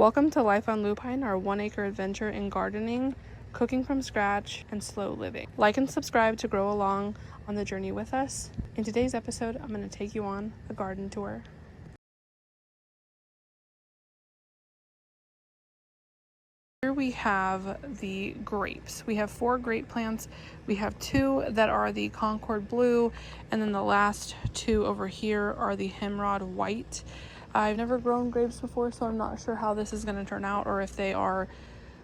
Welcome to Life on Lupine, our 1-acre adventure in gardening, cooking from scratch, and slow living. Like and subscribe to grow along on the journey with us. In today's episode, I'm going to take you on a garden tour. Here we have the grapes. We have 4 grape plants. We have 2 that are the Concord Blue, and then the last 2 over here are the Himrod White. I've never grown grapes before, so I'm not sure how this is going to turn out, or if they are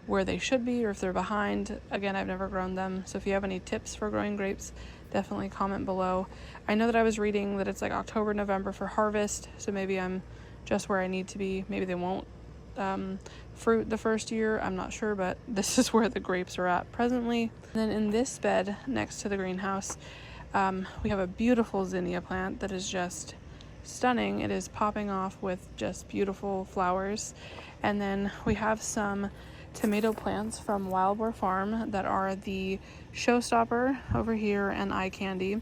where they should be, or if they're behind. Again, I've never grown them, so if you have any tips for growing grapes, definitely comment below. I know that I was reading that it's like October, November for harvest, so maybe I'm just where I need to be. Maybe they won't fruit the first year, I'm not sure, but this is where the grapes are at presently. And then in this bed next to the greenhouse, we have a beautiful zinnia plant that is just stunning. It is popping off with just beautiful flowers. And then we have some tomato plants from Wild Boar Farm that are the Showstopper over here and Eye Candy.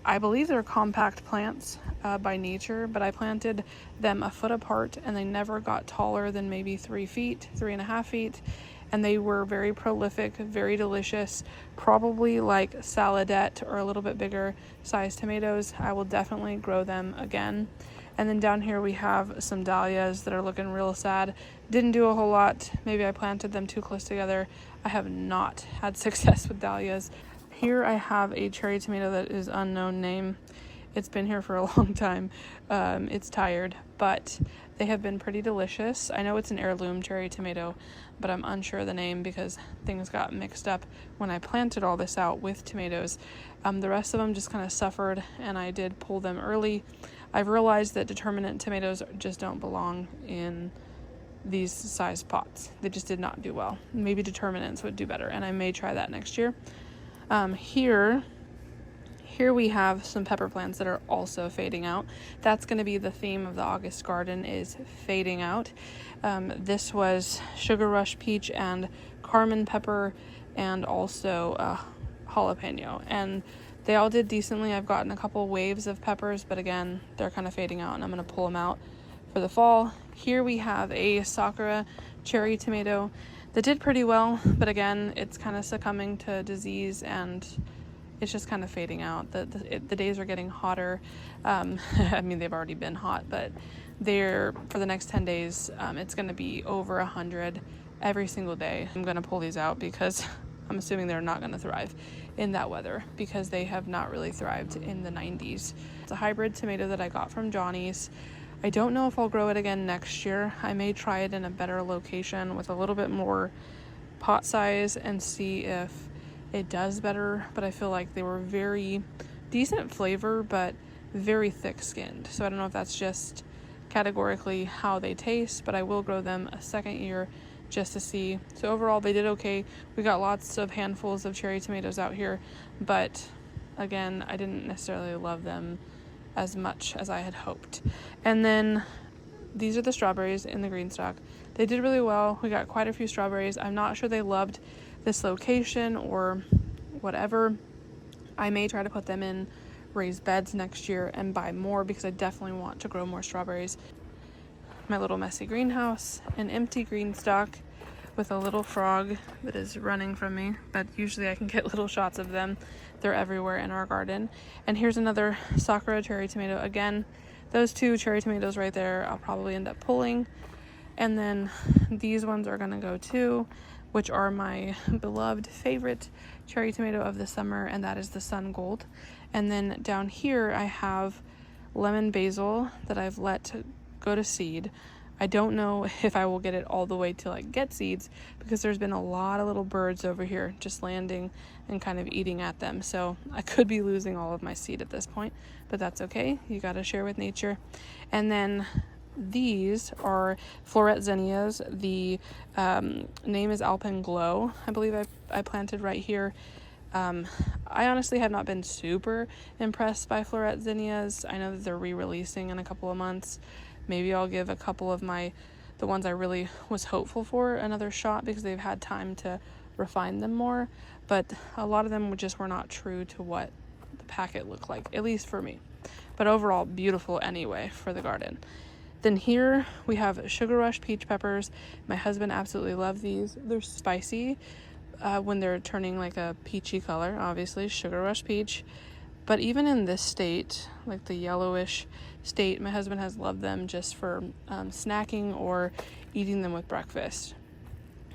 I believe they're compact plants by nature, but I planted them a foot apart and they never got taller than maybe 3 feet, 3.5 feet. And they were very prolific, very delicious, probably like saladette or a little bit bigger sized tomatoes. I will definitely grow them again. And then down here we have some dahlias that are looking real sad. Didn't do a whole lot. Maybe I planted them too close together. I have not had success with dahlias. Here I have a cherry tomato that is unknown name. It's been here for a long time. It's tired, but they have been pretty delicious. I know it's an heirloom cherry tomato, but I'm unsure of the name because things got mixed up when I planted all this out with tomatoes. The rest of them just kind of suffered, and I did pull them early. I've realized that determinate tomatoes just don't belong in these size pots. They just did not do well. Maybe determinants would do better, and I may try that next year. Here we have some pepper plants that are also fading out. That's going to be the theme of the August garden, is fading out. This was Sugar Rush Peach and Carmen Pepper, and also jalapeno, and they all did decently. I've gotten a couple waves of peppers, but again, they're kind of fading out, and I'm going to pull them out for the fall. Here we have a Sakura cherry tomato that did pretty well, but again, it's kind of succumbing to disease and it's just kind of fading out. The days are getting hotter. I mean, they've already been hot, but for the next 10 days, it's going to be over 100 every single day. I'm going to pull these out because I'm assuming they're not going to thrive in that weather because they have not really thrived in the 90s. It's a hybrid tomato that I got from Johnny's. I don't know if I'll grow it again next year. I may try it in a better location with a little bit more pot size and see if it does better, but I feel like they were very decent flavor, but very thick-skinned. So I don't know if that's just categorically how they taste, but I will grow them a second year just to see. So overall, they did okay. We got lots of handfuls of cherry tomatoes out here, but again, I didn't necessarily love them as much as I had hoped. And then these are the strawberries in the green stock. They did really well. We got quite a few strawberries. I'm not sure they loved this location or whatever. I may try to put them in raised beds next year and buy more because I definitely want to grow more strawberries. My little messy greenhouse, an empty green stock with a little frog that is running from me, but usually I can get little shots of them. They're everywhere in our garden. And here's another Sakura cherry tomato. Again, those 2 cherry tomatoes right there I'll probably end up pulling. And then these ones are gonna go too, which are my beloved favorite cherry tomato of the summer, and that is the Sun Gold. And then down here I have lemon basil that I've let go to seed. I don't know if I will get it all the way to like get seeds because there's been a lot of little birds over here just landing and kind of eating at them. So I could be losing all of my seed at this point, but that's okay. You got to share with nature. And then these are floret zinnias. The name is Alpine Glow. I believe I planted right here. I honestly have not been super impressed by floret zinnias. I know that they're re-releasing in a couple of months. Maybe I'll give a couple of the ones I really was hopeful for another shot because they've had time to refine them more. But a lot of them just were not true to what the packet looked like, at least for me. But overall, beautiful anyway for the garden. Then here we have Sugar Rush peach peppers. My husband absolutely loves these. They're spicy when they're turning like a peachy color, obviously, Sugar Rush peach. But even in this state, like the yellowish state, my husband has loved them just for snacking or eating them with breakfast.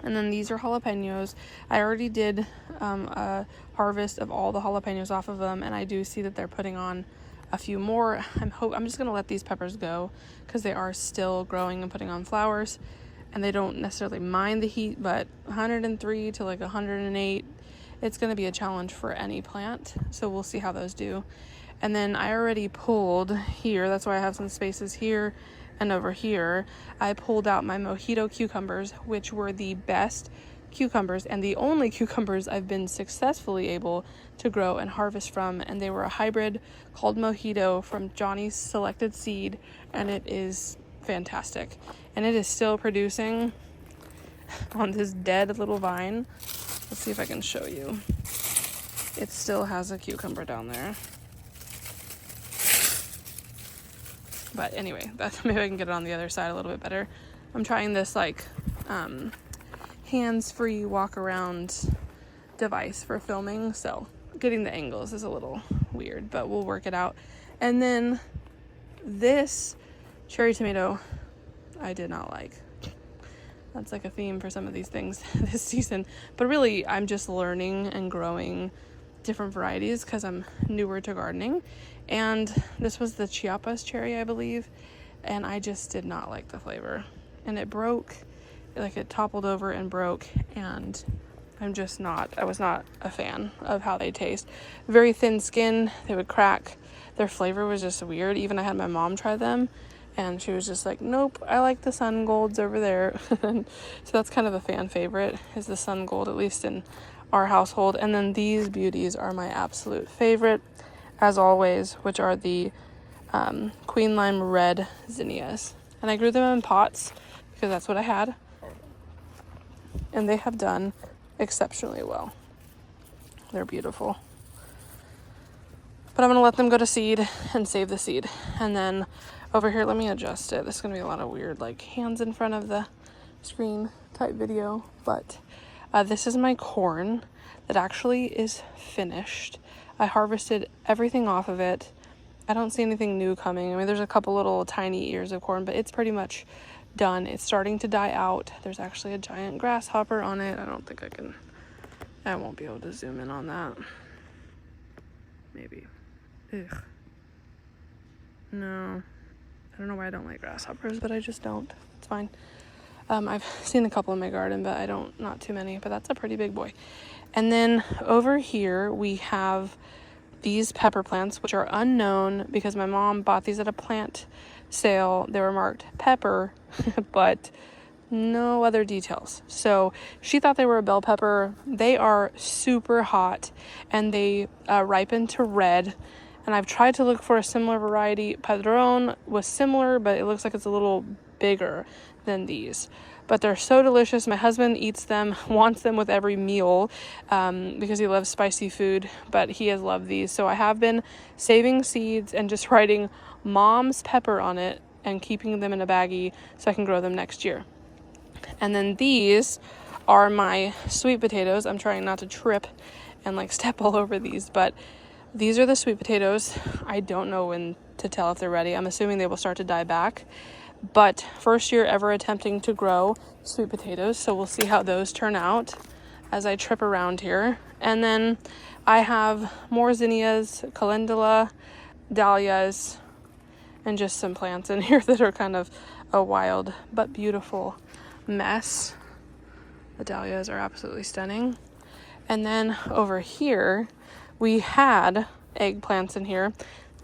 And then these are jalapenos. I already did a harvest of all the jalapenos off of them, and I do see that they're putting on a few more. I'm just going to let these peppers go because they are still growing and putting on flowers, and they don't necessarily mind the heat, but 103 to like 108, it's going to be a challenge for any plant. So we'll see how those do. And then I already pulled here, that's why I have some spaces here and over here. I pulled out my mojito cucumbers, which were the best cucumbers and the only cucumbers I've been successfully able to grow and harvest from. And they were a hybrid called Mojito from Johnny's Selected Seed, and it is fantastic. And it is still producing on this dead little vine. Let's see if I can show you. It still has a cucumber down there. But anyway, maybe I can get it on the other side a little bit better. I'm trying this like hands-free walk-around device for filming, so getting the angles is a little weird, but we'll work it out. And then this cherry tomato I did not like. That's like a theme for some of these things this season. But really, I'm just learning and growing different varieties because I'm newer to gardening. And this was the Chiapas cherry, I believe, and I just did not like the flavor. And it broke, like it toppled over and broke, and I was not a fan of how they taste. Very thin skin, they would crack. Their flavor was just weird. Even I had my mom try them, and she was just like, nope, I like the sun golds over there. So that's kind of a fan favorite, is the sun gold, at least in our household. And then these beauties are my absolute favorite, as always, which are the Queen Lime Red zinnias. And I grew them in pots because that's what I had. And they have done exceptionally well. They're beautiful. But I'm going to let them go to seed and save the seed. And then over here, let me adjust it. This is going to be a lot of weird, like, hands in front of the screen type video. But this is my corn that actually is finished. I harvested everything off of it. I don't see anything new coming. I mean, there's a couple little tiny ears of corn, but it's pretty much done. It's starting to die out. There's actually a giant grasshopper on it. I don't think I won't be able to zoom in on that. Maybe. Ugh. No. I don't know why I don't like grasshoppers, but I just don't. It's fine. I've seen a couple in my garden, but not too many, but that's a pretty big boy. And then over here we have these pepper plants, which are unknown because my mom bought these at a plant sale. They were marked pepper, but no other details. So she thought they were a bell pepper. They are super hot and they ripen to red. And I've tried to look for a similar variety. Padron was similar, but it looks like it's a little bigger than these. But they're so delicious. My husband eats them, wants them with every meal because he loves spicy food, but he has loved these. So I have been saving seeds and just writing Mom's Pepper on it and keeping them in a baggie so I can grow them next year. And then these are my sweet potatoes. I'm trying not to trip and like step all over these, but these are the sweet potatoes. I don't know when to tell if they're ready. I'm assuming they will start to die back. But first year ever attempting to grow sweet potatoes, so we'll see how those turn out as I trip around here. And then I have more zinnias, calendula, dahlias, and just some plants in here that are kind of a wild but beautiful mess. The dahlias are absolutely stunning. And then over here we had eggplants in here.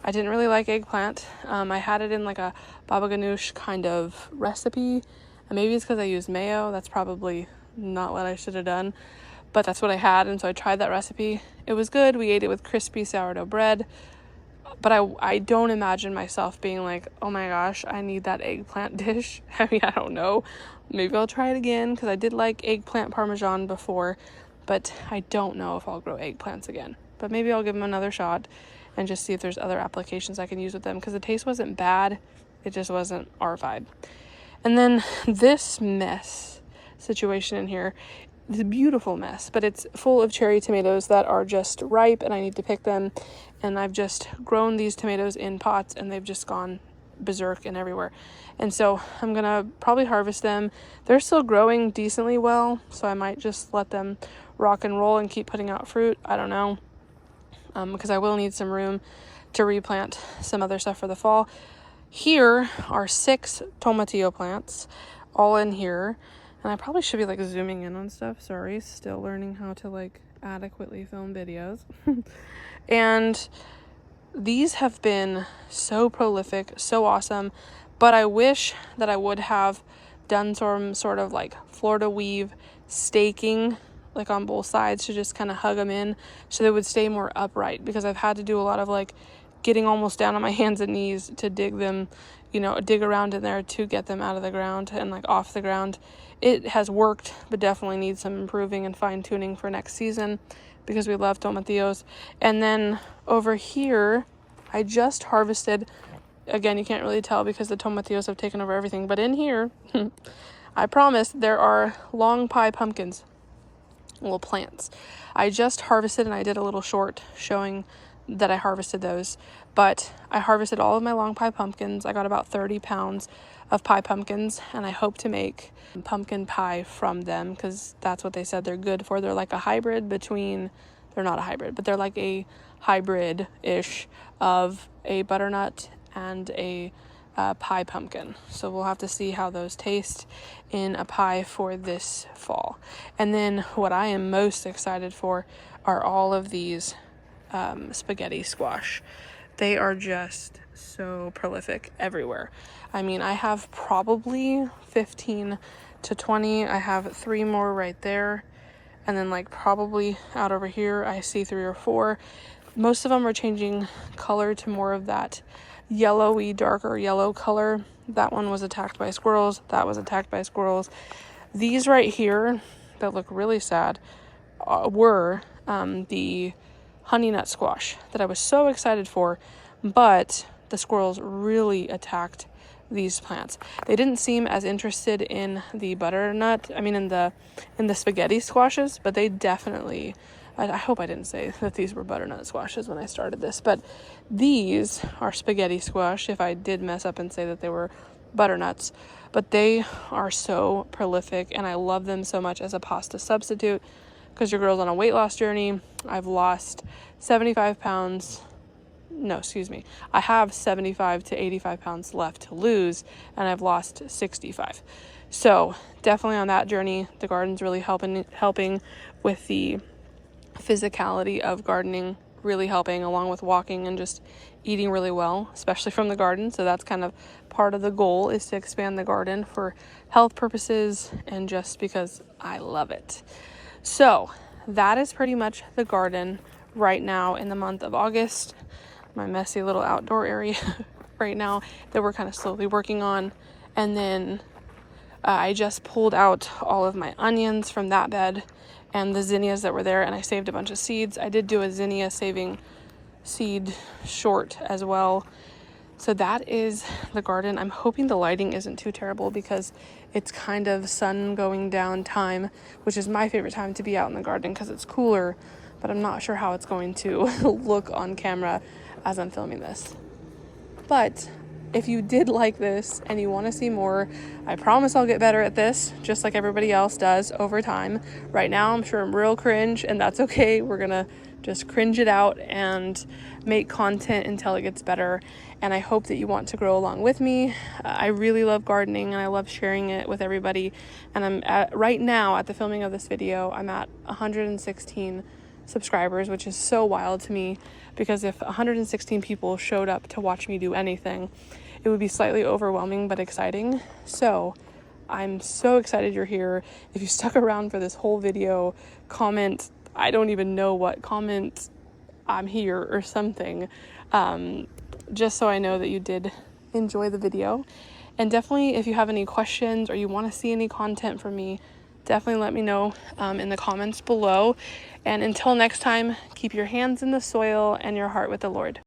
I didn't really like eggplant. I had it in like a baba ganoush kind of recipe. And maybe it's because I used mayo. That's probably not what I should have done. But that's what I had. And so I tried that recipe. It was good. We ate it with crispy sourdough bread. But I don't imagine myself being like, oh my gosh, I need that eggplant dish. I mean, I don't know. Maybe I'll try it again because I did like eggplant parmesan before. But I don't know if I'll grow eggplants again. But maybe I'll give them another shot and just see if there's other applications I can use with them, because the taste wasn't bad. It just wasn't our vibe. And then this mess situation in here, it's a beautiful mess, but it's full of cherry tomatoes that are just ripe and I need to pick them. And I've just grown these tomatoes in pots and they've just gone berserk and everywhere. And so I'm gonna probably harvest them. They're still growing decently well, so I might just let them rock and roll and keep putting out fruit. I don't know, because I will need some room to replant some other stuff for the fall. Here are 6 tomatillo plants all in here, and I probably should be like zooming in on stuff. Sorry, still learning how to like adequately film videos. And these have been so prolific, so awesome, but I wish that I would have done some sort of like Florida weave staking like on both sides to just kind of hug them in so they would stay more upright, because I've had to do a lot of like getting almost down on my hands and knees to dig them, dig around in there to get them out of the ground and like off the ground. It has worked, but definitely needs some improving and fine tuning for next season because we love tomatillos. And then over here, I just harvested, again, you can't really tell because the tomatillos have taken over everything, but in here, I promise there are long pie pumpkins, little plants. I just harvested, and I did a little short showing that I harvested those, but I harvested all of my long pie pumpkins. I got about 30 pounds of pie pumpkins, and I hope to make pumpkin pie from them because that's what they said they're good for. They're like a hybrid between, they're not a hybrid, but they're like a hybrid-ish of a butternut and a pie pumpkin. So we'll have to see how those taste in a pie for this fall. And then what I am most excited for are all of these spaghetti squash. They are just so prolific everywhere. I mean, I have probably 15 to 20. I have 3 more right there. And then like probably out over here, I see 3 or 4. Most of them are changing color to more of that yellowy, darker yellow color. That one was attacked by squirrels. That was attacked by squirrels. These right here that look really sad were the honey nut squash that I was so excited for, but the squirrels really attacked these plants. They didn't seem as interested in the butternut, in the spaghetti squashes, but they definitely, I hope I didn't say that these were butternut squashes when I started this, but these are spaghetti squash if I did mess up and say that they were butternuts. But they are so prolific and I love them so much as a pasta substitute because your girl's on a weight loss journey. I've lost 75 pounds. No, excuse me. I have 75 to 85 pounds left to lose, and I've lost 65. So definitely on that journey. The garden's really helping with the physicality of gardening, really helping along with walking and just eating really well, especially from the garden. So that's kind of part of the goal, is to expand the garden for health purposes and just because I love it. So that is pretty much the garden right now in the month of August. My messy little outdoor area right now that we're kind of slowly working on. And then I just pulled out all of my onions from that bed and the zinnias that were there, and I saved a bunch of seeds. I did do a zinnia saving seed short as well. So that is the garden. I'm hoping the lighting isn't too terrible because it's kind of sun going down time, which is my favorite time to be out in the garden because it's cooler, but I'm not sure how it's going to look on camera as I'm filming this. But if you did like this and you want to see more, I promise I'll get better at this, just like everybody else does over time. Right now, I'm sure I'm real cringe, and that's okay. We're gonna just cringe it out and make content until it gets better. And I hope that you want to grow along with me. I really love gardening and I love sharing it with everybody. And right now at the filming of this video, I'm at 116 subscribers, which is so wild to me, because if 116 people showed up to watch me do anything, it would be slightly overwhelming but exciting. So I'm so excited you're here. If you stuck around for this whole video, comment, I don't even know what, comment I'm here or something, just so I know that you did enjoy the video. And definitely if you have any questions or you want to see any content from me, definitely let me know in the comments below. And until next time, keep your hands in the soil and your heart with the Lord.